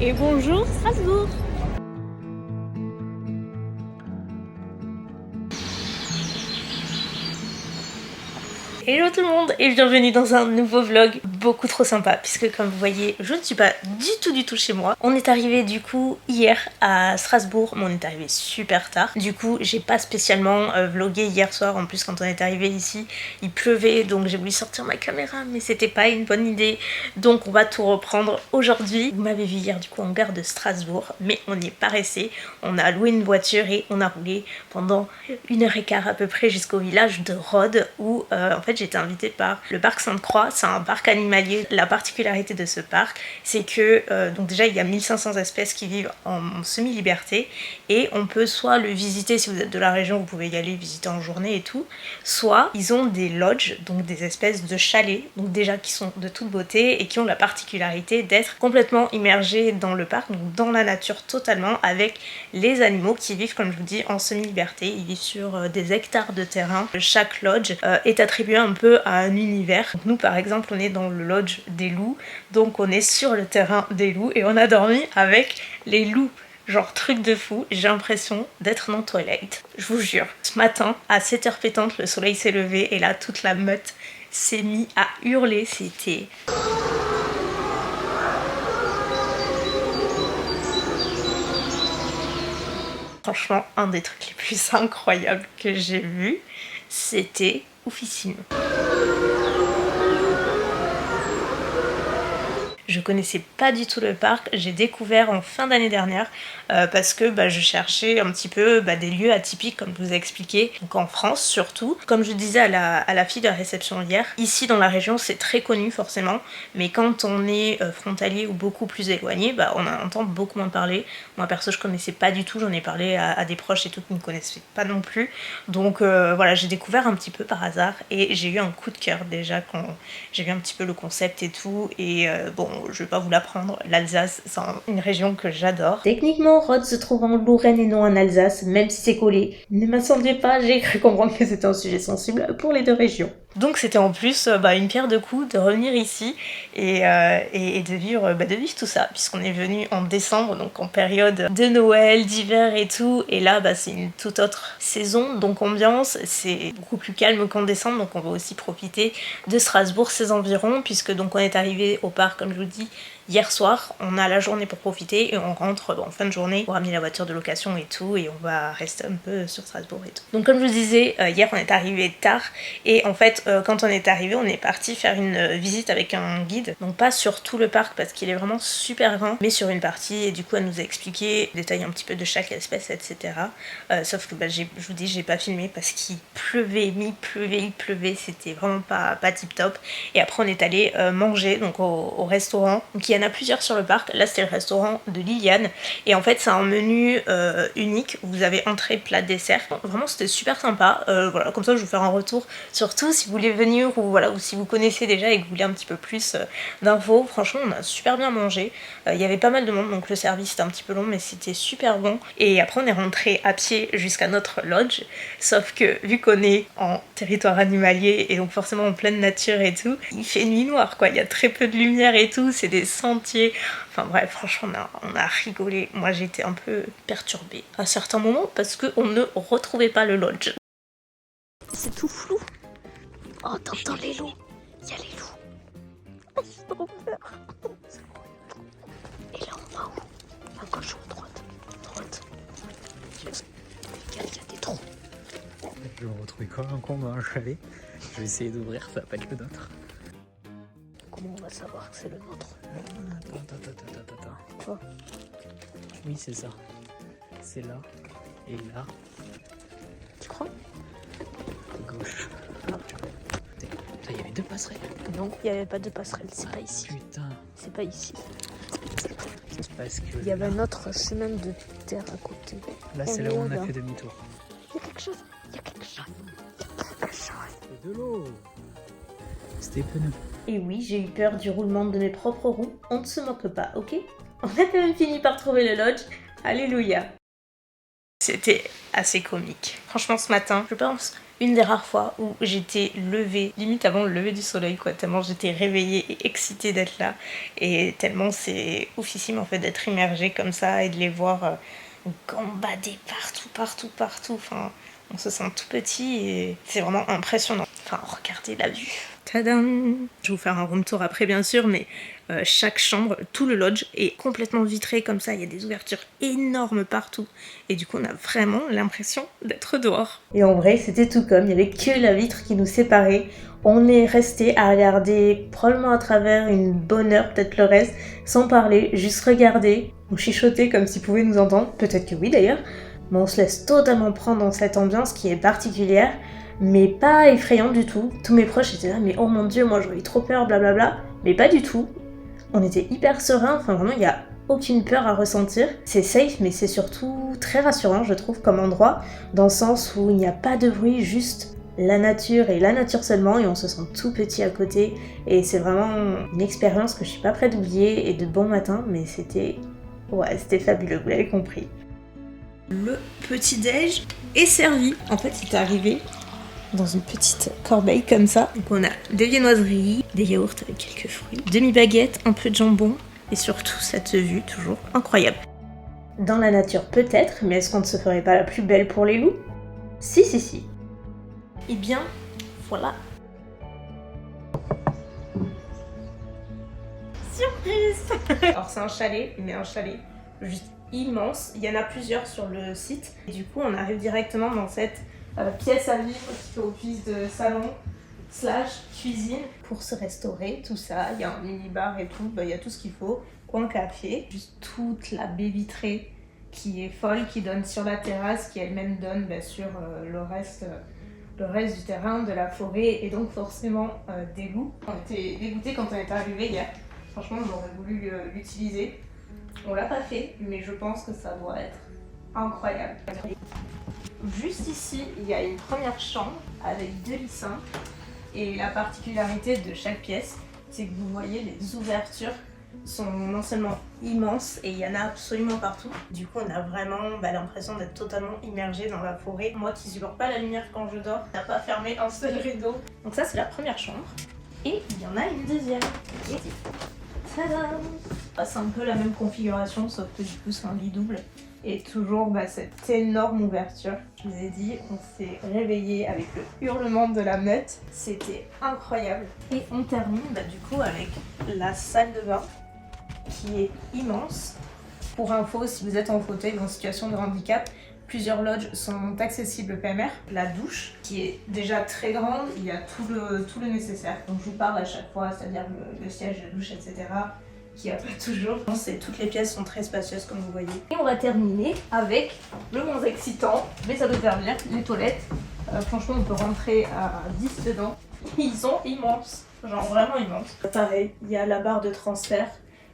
Et bonjour Strasbourg. Hello tout le monde et bienvenue dans un nouveau vlog beaucoup trop sympa puisque comme vous voyez je ne suis pas du tout chez moi. On est arrivé du coup hier à Strasbourg mais on est arrivé super tard. Du coup j'ai pas spécialement vlogué hier soir. En plus quand on est arrivé ici il pleuvait donc j'ai voulu sortir ma caméra mais c'était pas une bonne idée. Donc on va tout reprendre aujourd'hui. Vous m'avez vu hier du coup en gare de Strasbourg mais on n'y est pas resté. On a loué une voiture et on a roulé pendant 1h15 à peu près jusqu'au village de Rhodes où en fait j'ai été invitée par le parc Sainte-Croix. C'est un parc animalier. La particularité de ce parc c'est que donc déjà il y a 1500 espèces qui vivent en semi-liberté et on peut soit le visiter si vous êtes de la région, vous pouvez y aller visiter en journée et tout, soit ils ont des lodges, donc des espèces de chalets, donc déjà qui sont de toute beauté et qui ont la particularité d'être complètement immergés dans le parc, donc dans la nature totalement, avec les animaux qui vivent comme je vous dis en semi-liberté. Ils vivent sur des hectares de terrain. Chaque lodge est attribué un peu à un univers. Donc nous par exemple on est dans le lodge des loups, donc on est sur le terrain des loups et on a dormi avec les loups. Genre truc de fou, j'ai l'impression d'être dans Twilight, je vous jure. Ce matin, à 7h pétante, le soleil s'est levé et là toute la meute s'est mise à hurler, c'était... Franchement, un des trucs les plus incroyables que j'ai vu, c'était oufissime. Je connaissais pas du tout le parc, j'ai découvert en fin d'année dernière parce que je cherchais un petit peu des lieux atypiques comme je vous ai expliqué, donc en France surtout. Comme je disais à la fille de la réception hier, ici dans la région c'est très connu forcément, mais quand on est frontalier ou beaucoup plus éloigné, on en entend beaucoup moins parler. Moi perso je connaissais pas du tout, j'en ai parlé à des proches et tout qui ne connaissaient pas non plus. Donc voilà, j'ai découvert un petit peu par hasard et j'ai eu un coup de cœur déjà quand j'ai vu un petit peu le concept et tout. Et bon, je vais pas vous l'apprendre, l'Alsace c'est une région que j'adore. Techniquement Rhodes se trouve en Lorraine et non en Alsace, même si c'est collé. Ne m'incendiez pas, j'ai cru comprendre que c'était un sujet sensible pour les deux régions. Donc c'était en plus une pierre de coups de revenir ici et de vivre tout ça, puisqu'on est venu en décembre, donc en période de Noël, d'hiver et tout, et là c'est une toute autre saison, donc ambiance, c'est beaucoup plus calme qu'en décembre, donc on va aussi profiter de Strasbourg, ses environs, puisque donc on est arrivé au parc, comme je vous dis, hier soir. On a la journée pour profiter et on rentre en fin de journée pour ramener la voiture de location et tout, et on va rester un peu sur Strasbourg et tout. Donc comme je vous disais, hier on est arrivé tard et en fait quand on est arrivé on est parti faire une visite avec un guide, donc pas sur tout le parc parce qu'il est vraiment super grand, mais sur une partie, et du coup elle nous a expliqué, détaillé un petit peu de chaque espèce, etc. Sauf que je vous dis j'ai pas filmé parce qu'il pleuvait, il pleuvait, c'était vraiment pas tip top. Et après on est allé manger donc au restaurant, donc il y en a plusieurs sur le parc. Là c'était le restaurant de Liliane et en fait c'est un menu unique où vous avez entrée, plat, dessert. Bon, vraiment c'était super sympa. Voilà, comme ça je vais vous faire un retour, surtout si vous voulez venir ou voilà, ou si vous connaissez déjà et que vous voulez un petit peu plus d'infos. Franchement on a super bien mangé, il y avait pas mal de monde donc le service était un petit peu long mais c'était super bon. Et après on est rentré à pied jusqu'à notre lodge, sauf que vu qu'on est en territoire animalier et donc forcément en pleine nature et tout, il fait nuit noire quoi, il y a très peu de lumière et tout, c'est des sentiers, enfin bref, franchement on a rigolé. Moi j'étais un peu perturbée à certains moments parce qu'on ne retrouvait pas le lodge. C'est tout flou. Oh t'entends les loups, il y a les loups. J'ai trop peur. Et là on va où? À gauche ou à droite? Droite. Il y a des trous. Je vais me retrouver comme un con dans un chalet. Je vais essayer d'ouvrir, ça va pas être le nôtre. Comment on va savoir que c'est le nôtre? Attends. Quoi? Oui, c'est ça. C'est là et là. Tu crois? Gauche. Ah. Il y avait deux passerelles. Non, il n'y avait pas de passerelle, c'est pas ici. Putain. C'est pas ici. C'est parce que. Il y avait un autre chemin de terre à côté. Là, c'est là où on a fait demi-tour. Il y a quelque chose. Il y a quelque chose. C'est de l'eau. C'était pneu. Et oui, j'ai eu peur du roulement de mes propres roues. On ne se moque pas, ok? On a quand même fini par trouver le lodge. Alléluia. C'était assez comique. Franchement, ce matin, je pense, une des rares fois où j'étais levée, limite avant le lever du soleil, quoi, tellement j'étais réveillée et excitée d'être là, et tellement c'est oufissime en fait d'être immergée comme ça et de les voir gambader partout, enfin, on se sent tout petit et c'est vraiment impressionnant. Enfin, regardez la vue. Tadam! Je vais vous faire un room tour après bien sûr, mais chaque chambre, tout le lodge est complètement vitré comme ça, il y a des ouvertures énormes partout et du coup on a vraiment l'impression d'être dehors. Et en vrai c'était tout comme, il n'y avait que la vitre qui nous séparait. On est resté à regarder probablement à travers une bonne heure, peut-être le reste, sans parler, juste regarder, on chuchotait comme s'ils pouvaient nous entendre, peut-être que oui d'ailleurs, mais on se laisse totalement prendre dans cette ambiance qui est particulière, mais pas effrayante du tout. Tous mes proches étaient là, mais oh mon dieu, moi j'aurais eu trop peur, blablabla, mais pas du tout. On était hyper sereins, enfin vraiment il n'y a aucune peur à ressentir. C'est safe, mais c'est surtout très rassurant, je trouve, comme endroit, dans le sens où il n'y a pas de bruit, juste la nature et la nature seulement, et on se sent tout petit à côté. Et c'est vraiment une expérience que je suis pas prête d'oublier, et de bon matin, mais c'était fabuleux, vous l'avez compris. Le petit-déj est servi. En fait, c'est arrivé dans une petite corbeille comme ça. Donc on a des viennoiseries, des yaourts avec quelques fruits, demi-baguette, un peu de jambon et surtout cette vue toujours incroyable. Dans la nature peut-être, mais est-ce qu'on ne se ferait pas la plus belle pour les loups? Si. Eh bien, voilà. Surprise! Alors c'est un chalet, mais un chalet juste immense. Il y en a plusieurs sur le site. Et du coup, on arrive directement dans cette pièce à vivre qui fait office de salon / cuisine pour se restaurer, tout ça. Il y a un mini-bar et tout, il y a tout ce qu'il faut. Coin café, juste toute la baie vitrée qui est folle, qui donne sur la terrasse, qui elle-même donne sur le reste du terrain, de la forêt et donc forcément des loups. On était dégoûtés quand on est arrivé hier. Franchement, j'aurais voulu l'utiliser. On l'a pas fait, mais je pense que ça doit être incroyable. Juste ici, il y a une première chambre avec 2 lits simples. Et la particularité de chaque pièce, c'est que vous voyez les ouvertures sont non seulement immenses et il y en a absolument partout. Du coup, on a vraiment l'impression d'être totalement immergé dans la forêt. Moi qui supporte pas la lumière quand je dors, on n'a pas fermé un seul rideau. Donc ça, c'est la première chambre. Et il y en a une deuxième. Tadam! C'est un peu la même configuration, sauf que du coup, c'est un lit double. Et toujours cette énorme ouverture. Je vous ai dit, on s'est réveillé avec le hurlement de la meute. C'était incroyable. Et on termine du coup avec la salle de bain qui est immense. Pour info, si vous êtes en fauteuil ou en situation de handicap, plusieurs lodges sont accessibles PMR. La douche qui est déjà très grande, il y a tout le nécessaire. Donc je vous parle à chaque fois, c'est-à-dire le siège de douche, etc. Qui a pas toujours. Toutes les pièces sont très spacieuses comme vous voyez. Et on va terminer avec le moins excitant, mais ça doit servir, les toilettes. Franchement, on peut rentrer à 10 dedans. Ils sont immenses, genre vraiment immenses. Pareil, il y a la barre de transfert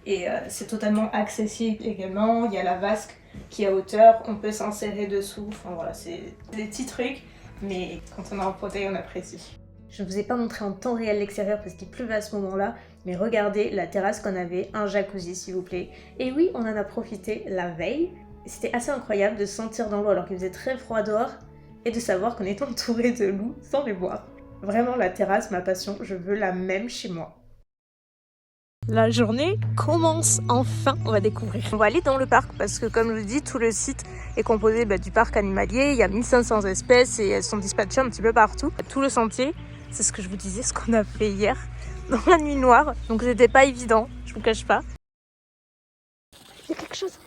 et c'est totalement accessible également. Il y a la vasque qui est à hauteur, on peut s'insérer dessous. Enfin voilà, c'est des petits trucs, mais quand on est en fauteuil, on apprécie. Je ne vous ai pas montré en temps réel l'extérieur parce qu'il pleuvait à ce moment-là, mais regardez la terrasse qu'on avait, un jacuzzi s'il vous plaît. Et oui, on en a profité la veille. C'était assez incroyable de se sentir dans l'eau alors qu'il faisait très froid dehors et de savoir qu'on est entouré de loups sans les voir. Vraiment la terrasse, ma passion, je veux la même chez moi. La journée commence, enfin on va découvrir. On va aller dans le parc parce que comme je vous dis, tout le site est composé du parc animalier. Il y a 1500 espèces et elles sont dispatchées un petit peu partout. Tout le sentier, c'est ce que je vous disais, ce qu'on a fait hier dans la nuit noire. Donc c'était pas évident, je vous cache pas. Il y a quelque chose.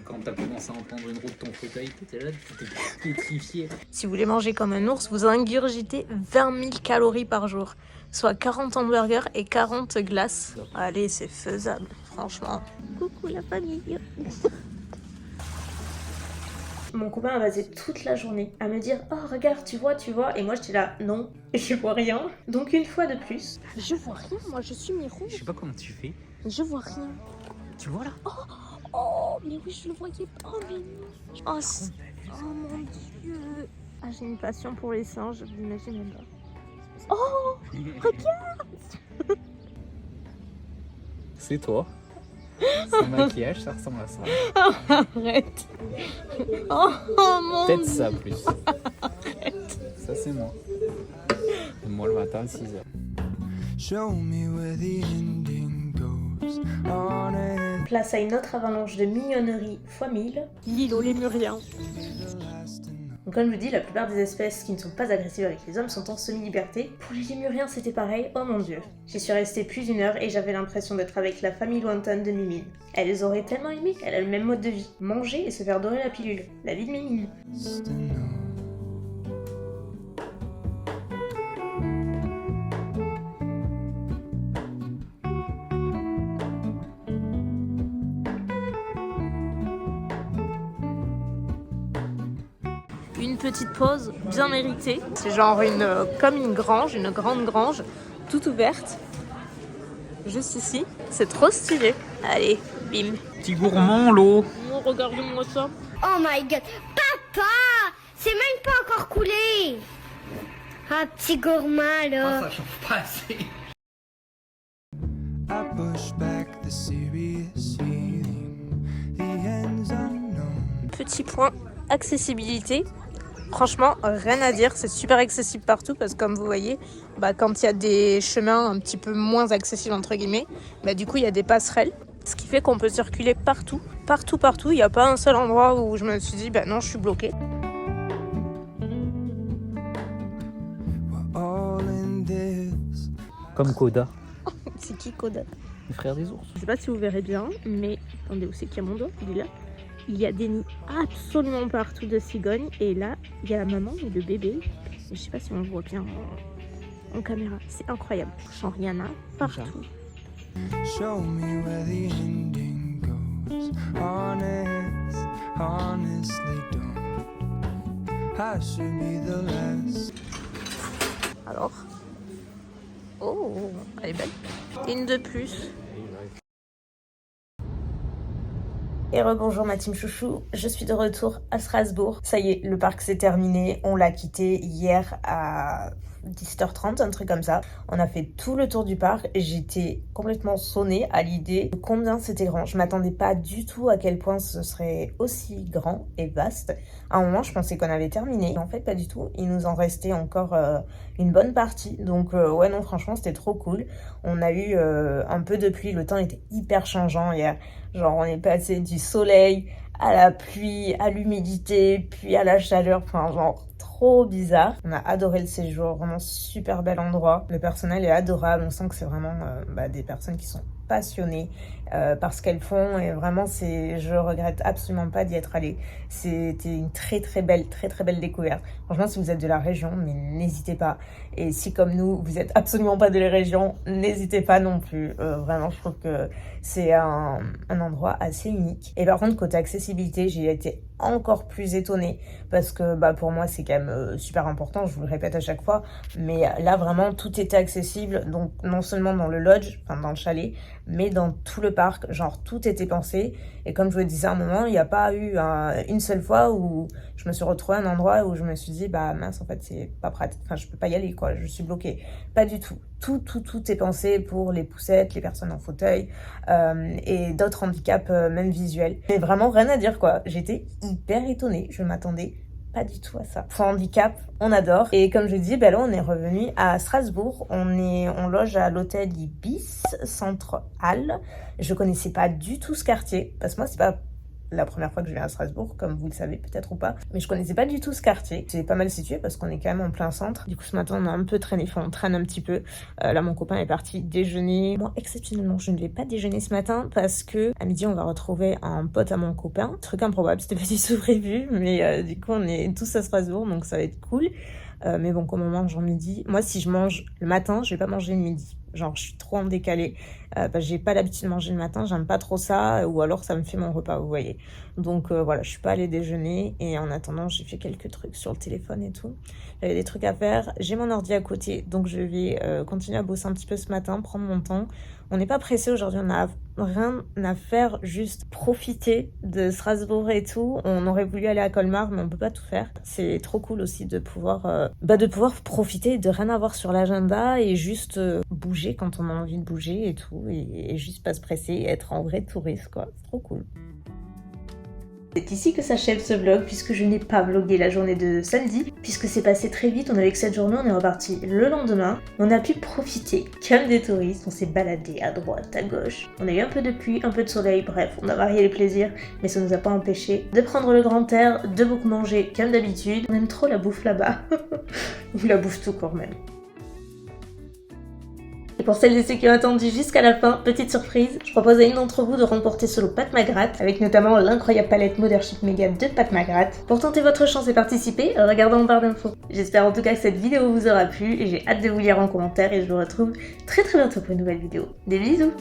Quand t'as commencé à entendre une roue de ton fauteuil, t'étais là, t'étais pétrifié. Si vous voulez manger comme un ours, vous ingurgitez 20 000 calories par jour. Soit 40 hamburgers et 40 glaces. Allez, c'est faisable, franchement. Coucou la famille. Mon copain a passé toute la journée à me dire « Oh, regarde, tu vois ?» Et moi, j'étais là « Non, je vois rien. » Donc, une fois de plus... Je vois rien, moi, je suis mi-rouge. Je sais pas comment tu fais. Je vois rien. Tu vois là? Oh, mais oui, je le voyais pas, mais non. Oh mon Dieu. Ah, j'ai une passion pour les singes, vous imaginez même pas. Oh, regarde. C'est toi. Sans maquillage, ça ressemble à ça. Arrête. Oh mon Peut-être Dieu. ça plus. Ça c'est moi. Et moi le matin à 6h. Show me where the ending goes. On it. Place à une autre avalanche de mignonnerie x 1000. L'île aux lémuriens. Donc comme je vous dis, la plupart des espèces qui ne sont pas agressives avec les hommes sont en semi-liberté. Pour les lémuriens, c'était pareil, oh mon dieu. J'y suis restée plus d'une heure et j'avais l'impression d'être avec la famille lointaine de Mimine. Elle les aurait tellement aimés qu'elle a le même mode de vie. Manger et se faire dorer la pilule. La vie de Mimine. Une petite pause bien méritée. C'est genre comme une grange, une grande grange, toute ouverte. Juste ici. C'est trop stylé. Allez, bim. Petit gourmand l'eau. Oh, regardez-moi ça. Oh my god. Papa, c'est même pas encore coulé. Ah, petit gourmand là. Ça chauffe pas assez. I push back the serious feeling. The end's unknown. Petit point, accessibilité. Franchement, rien à dire, c'est super accessible partout parce que comme vous voyez, quand il y a des chemins un petit peu moins accessibles entre guillemets, du coup il y a des passerelles, ce qui fait qu'on peut circuler partout, il n'y a pas un seul endroit où je me suis dit non je suis bloquée. We're all in this. Comme Koda, C'est qui Koda? le frère des ours. Je sais pas si vous verrez bien, mais attendez, où c'est qu'il y a mon doigt? Il est là. Il y a des nids absolument partout de cigognes et là il y a la maman et le bébé. Je sais pas si on le voit bien en caméra, c'est incroyable. J'en rien à partout. Show me where the ending goes. Honestly don't. I should be the last. Alors, oh, elle est belle. Une de plus. Et rebonjour ma team chouchou, je suis de retour à Strasbourg. Ça y est, le parc s'est terminé, on l'a quitté hier à 17h30, un truc comme ça. On a fait tout le tour du parc et j'étais complètement sonnée à l'idée de combien c'était grand. Je m'attendais pas du tout à quel point ce serait aussi grand et vaste. À un moment, je pensais qu'on avait terminé. En fait, pas du tout. Il nous en restait encore une bonne partie. Donc ouais, non, franchement, c'était trop cool. On a eu un peu de pluie. Le temps était hyper changeant hier. Genre, on est passé du soleil à la pluie, à l'humidité, puis à la chaleur. Enfin, genre, trop bizarre. On a adoré le séjour. Vraiment super bel endroit. Le personnel est adorable. On sent que c'est vraiment des personnes qui sont passionnées par ce qu'elles font et vraiment je regrette absolument pas d'y être allée. C'était une très belle découverte. Franchement, si vous êtes de la région, mais n'hésitez pas. Et si comme nous, vous êtes absolument pas de la région, n'hésitez pas non plus. Vraiment, je trouve que c'est un endroit assez unique. Et par contre, côté accessibilité, j'ai été encore plus étonnée parce que pour moi c'est quand même super important, je vous le répète à chaque fois, mais là vraiment tout était accessible, donc non seulement dans le lodge, enfin dans le chalet, mais dans tout le parc, genre tout était pensé. Et comme je vous le disais à un moment, il n'y a pas eu une seule fois où je me suis retrouvée à un endroit où je me suis dit mince, en fait c'est pas pratique, enfin je peux pas y aller quoi, je suis bloquée. Pas du tout. Tout est pensé pour les poussettes, les personnes en fauteuil et d'autres handicaps même visuels. Mais vraiment rien à dire quoi. J'étais hyper étonnée, je m'attendais pas du tout à ça. Pour handicap, on adore. Et comme je dis, là on est revenu à Strasbourg. On loge à l'hôtel Ibis Centre Halle. Je connaissais pas du tout ce quartier parce que moi c'est pas la première fois que je viens à Strasbourg, comme vous le savez peut-être ou pas, mais je connaissais pas du tout ce quartier. C'est pas mal situé parce qu'on est quand même en plein centre. Du coup ce matin on a un peu traîné, enfin on traîne un petit peu. Là mon copain est parti déjeuner. Moi exceptionnellement je ne vais pas déjeuner ce matin parce que à midi on va retrouver un pote à mon copain. Truc improbable, c'était pas du tout prévu, mais du coup on est tous à Strasbourg donc ça va être cool. Mais bon, comme on mange en midi, moi si je mange le matin, je vais pas manger le midi. Genre je suis trop en décalé, j'ai pas l'habitude de manger le matin, j'aime pas trop ça, ou alors ça me fait mon repas, vous voyez. Donc voilà, je suis pas allée déjeuner et en attendant j'ai fait quelques trucs sur le téléphone et tout. J'avais des trucs à faire, j'ai mon ordi à côté, donc je vais continuer à bosser un petit peu ce matin, prendre mon temps. On n'est pas pressé aujourd'hui, on a rien à faire, juste profiter de Strasbourg et tout. On aurait voulu aller à Colmar, mais on peut pas tout faire. C'est trop cool aussi de pouvoir profiter, de rien avoir sur l'agenda et juste bouger bouger quand on a envie de bouger et tout, et juste pas se presser et être en vrai touriste, quoi. C'est trop cool. C'est ici que s'achève ce vlog, puisque je n'ai pas vlogué la journée de samedi, puisque c'est passé très vite. On avait que cette journée, on est reparti le lendemain. On a pu profiter comme des touristes, on s'est baladé à droite, à gauche. On a eu un peu de pluie, un peu de soleil, bref, on a varié les plaisirs, mais ça nous a pas empêché de prendre le grand air, de beaucoup manger comme d'habitude. On aime trop la bouffe là-bas, ou la bouffe tout court même. Et pour celles et ceux qui ont attendu jusqu'à la fin, petite surprise, je propose à une d'entre vous de remporter ce lot Pat McGrath, avec notamment l'incroyable palette Mothership Mega de Pat McGrath. Pour tenter votre chance et participer, regardez en barre d'infos. J'espère en tout cas que cette vidéo vous aura plu, et j'ai hâte de vous lire en commentaire, et je vous retrouve très bientôt pour une nouvelle vidéo. Des bisous!